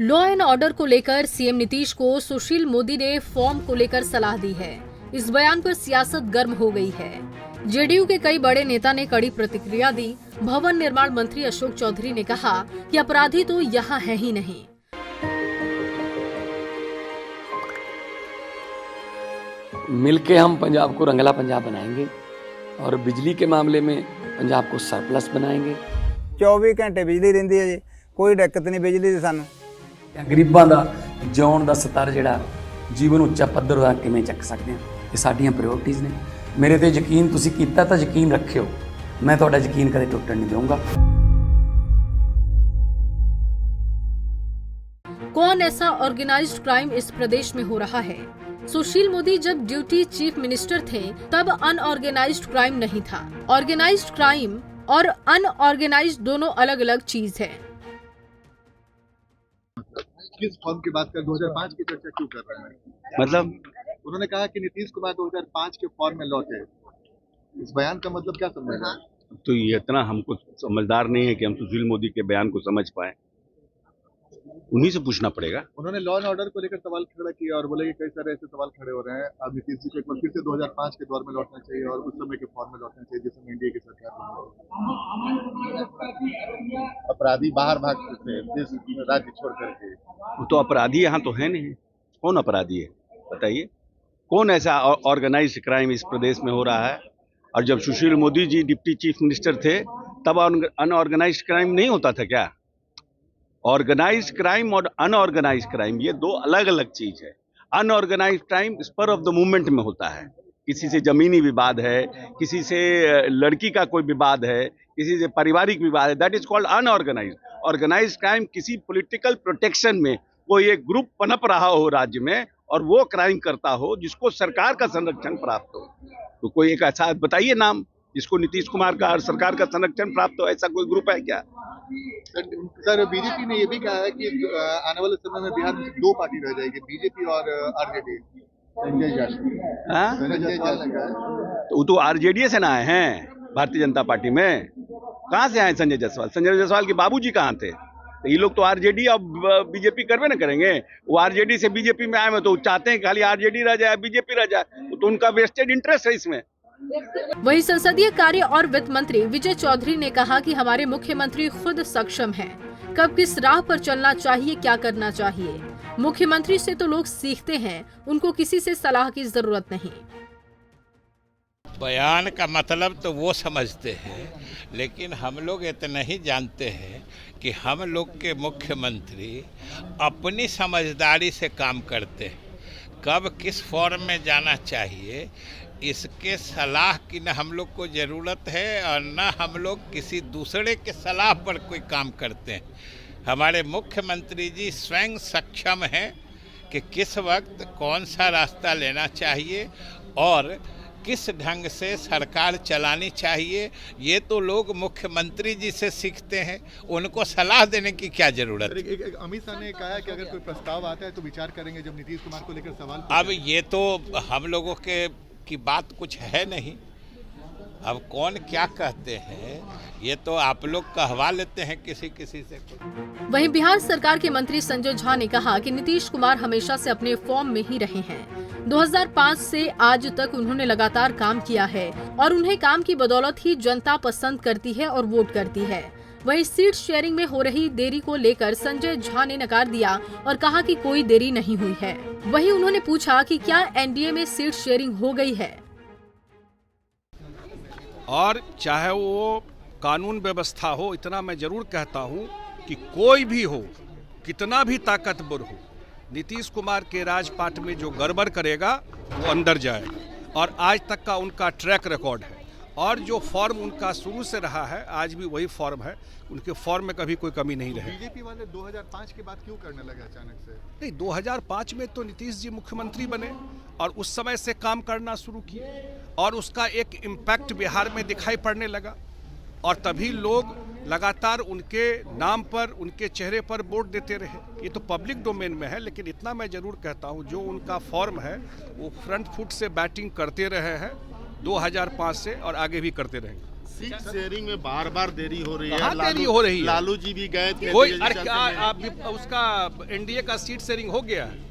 Law and order को लेकर CM Nitish को सुशील मोदी ने फॉर्म को लेकर सलाह दी है। इस बयान पर सियासत गर्म हो गई है। जेडीयू के कई बड़े नेता ने कड़ी प्रतिक्रिया दी। भवन निर्माण मंत्री अशोक चौधरी ने कहा कि अपराधी तो यहाँ है ही नहीं। मिलके हम पंजाब को रंगला पंजाब बनाएंगे और बिजली के मामले में पंजाब को सरप्लस बनाएंगे। 24 घंटे बिजली रहिंदी है जी, कोई दिक्कत नहीं बिजली दी सानू। गरीबां दा जिउण दा स्तर जिहड़ा जीवन ਉੱਚਾ ਪੱਧਰ ਦਾ ਕਿਵੇਂ ਚੱਕ ਸਕਦੇ ਹਾਂ, ਇਹ ਸਾਡੀਆਂ ਪ੍ਰਾਇੋਰਟੀਜ਼ ਨੇ। ਮੇਰੇ ਤੇ ਯਕੀਨ ਤੁਸੀਂ ਕੀਤਾ ਤਾਂ ਯਕੀਨ ਰੱਖਿਓ, ਮੈਂ ਤੁਹਾਡਾ ਯਕੀਨ ਕਦੇ ਟੁੱਟਣ ਨਹੀਂ ਦਊਂਗਾ। कौन ऐसा ऑर्गेनाइज्ड क्राइम इस प्रदेश में हो रहा है? सुशील मोदी जब ड्यूटी चीफ मिनिस्टर थे तब अनऑर्गेनाइज्ड क्राइम नहीं था। ऑर्गेनाइज्ड क्राइम और अनऑर्गेनाइज्ड दोनों अलग अलग चीज है। किस फॉर्म की बात कर 2005 की चर्चा क्यों कर रहे हैं? मतलब उन्होंने कहा कि नीतीश कुमार 2005 के फॉर्म में लौटे। इस बयान का मतलब क्या समझ रहे हैं? तो ये इतना हमको समझदार नहीं है कि हम सुशील मोदी के बयान को समझ पाए, उन्हीं से पूछना पड़ेगा। उन्होंने लॉ एंड ऑर्डर को लेकर सवाल खड़ा किया और बोले कि कई सारे ऐसे सवाल खड़े हो रहे हैं। अब नीतीश जी को एक बार फिर से 2005 के दौर में लौटना चाहिए और उस समय के फॉर्म में लौटना चाहिए जिस समय एनडीए की सरकार बनी। अपराधी बाहर भागते थे देश राज्य छोड़ करके। वो तो अपराधी यहाँ तो है नहीं। कौन अपराधी है बताइए? कौन ऐसा ऑर्गेनाइज्ड क्राइम इस प्रदेश में हो रहा है? और जब Sushil Modi ji deputy chief minister थे तब अनऑर्गेनाइज्ड क्राइम नहीं होता था क्या? ऑर्गेनाइज्ड क्राइम और अनऑर्गेनाइज्ड क्राइम ये दो अलग अलग चीज है। Unorganised crime spur of the moment में होता है। किसी से जमीनी विवाद है, किसी से लड़की का कोई विवाद है, किसी से पारिवारिक विवाद है, that is called unorganised. Organised crime किसी पॉलिटिकल प्रोटेक्शन में कोई एक ग्रुप पनप रहा हो राज्य में और वो क्राइम करता हो जिसको सरकार का संरक्षण प्राप्त हो। तो कोई एक ऐसा बताइए नाम जिसको नीतीश कुमार का और सरकार का संरक्षण प्राप्त हो, ऐसा कोई ग्रुप है क्या? सर बीजेपी ने ये भी कहा है कि आने वाले समय में बिहार में दो पार्टी रह जाएगी, बीजेपी और आरजेडी। संजय जायसवाल ने कहा है। तो वो तो आरजेडी से ना आए हैं भारतीय जनता पार्टी में। कहाँ से आए संजय जायसवाल? संजय जायसवाल के बाबूजी कहाँ थे? तो ये लोग तो आरजेडी और बीजेपी करवे ना करेंगे। वो आरजेडी से बीजेपी में आए हैं तो चाहते हैं खाली आरजेडी रह जाए, बीजेपी रह जाए, तो उनका वेस्टेड इंटरेस्ट है इसमें। वहीं संसदीय कार्य और वित्त मंत्री विजय चौधरी ने कहा कि हमारे मुख्यमंत्री खुद सक्षम हैं। कब किस राह पर चलना चाहिए, क्या करना चाहिए, मुख्यमंत्री से तो लोग सीखते हैं, उनको किसी से सलाह की जरूरत नहीं। बयान का मतलब तो वो समझते हैं, लेकिन हम लोग इतना ही जानते हैं कि हम लोग के मुख्यमंत्री अपनी समझदारी से काम करते हैं। कब किस फॉर्म में जाना चाहिए इसके सलाह की न हम लोग को ज़रूरत है और न हम लोग किसी दूसरे के सलाह पर कोई काम करते हैं। हमारे मुख्यमंत्री जी स्वयं सक्षम हैं कि किस वक्त कौन सा रास्ता लेना चाहिए और किस ढंग से सरकार चलानी चाहिए। ये तो लोग मुख्यमंत्री जी से सीखते हैं, उनको सलाह देने की क्या जरूरत है? अमित शाह ने कहा कि अगर कोई प्रस्ताव आता है तो विचार करेंगे जब नीतीश कुमार को लेकर सवाल। अब ये तो हम लोगों की बात कुछ है नहीं। अब कौन क्या कहते हैं ये तो आप लोग कहवा लेते हैं किसी से। वहीं बिहार सरकार के मंत्री संजय झा ने कहा कि नीतीश कुमार हमेशा से अपने फॉर्म में ही रहे हैं। 2005 से आज तक उन्होंने लगातार काम किया है और उन्हें काम की बदौलत ही जनता पसंद करती है और वोट करती है। वहीं सीट शेयरिंग में हो रही देरी को लेकर संजय झा ने नकार दिया और कहा कि कोई देरी नहीं हुई है। वहीं उन्होंने पूछा कि क्या एनडीए में सीट शेयरिंग हो गई है। और चाहे वो कानून व्यवस्था हो, इतना मैं जरूर कहता हूं कि कोई भी हो, कितना भी ताकतवर हो, नीतीश कुमार के राजपाट में जो गड़बड़ करेगा वो अंदर जाएगा। और आज तक का उनका ट्रैक रिकॉर्ड है और जो फॉर्म उनका शुरू से रहा है आज भी वही फॉर्म है। उनके फॉर्म में कभी कोई कमी नहीं रही। बीजेपी वाले 2005 के बाद क्यों करने लगे अचानक से? नहीं, 2005 में तो नीतीश जी मुख्यमंत्री बने और उस समय से काम करना शुरू किए और उसका एक इम्पैक्ट बिहार में दिखाई पड़ने लगा और तभी लोग लगातार उनके नाम पर, उनके चेहरे पर वोट देते रहे। ये तो पब्लिक डोमेन में है, लेकिन इतना मैं जरूर कहता हूँ जो उनका फॉर्म है वो फ्रंट फुट से बैटिंग करते रहे हैं 2005 से और आगे भी करते रहेंगे। सीट शेयरिंग में बार बार देरी हो रही है। कहाँ देरी हो रही है? लालू जी भी गए थे। कोई तेजी अरे चलते क्या में। आप उसका एनडीए का सीट शेयरिंग हो गया है?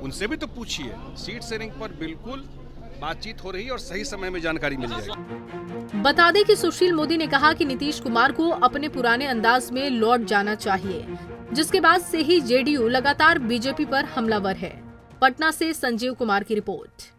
उनसे भी तो पूछिए। सीट शेयरिंग पर बिल्कुल बातचीत हो रही है और सही समय में जानकारी मिल जाएगी। बता दें कि सुशील मोदी ने कहा कि नीतीश कुमार को अपने पुराने अंदाज में लौट जाना चाहिए, जिसके बाद से ही जेडीयू लगातार बीजेपी पर हमलावर है। पटना से संजीव कुमार की रिपोर्ट।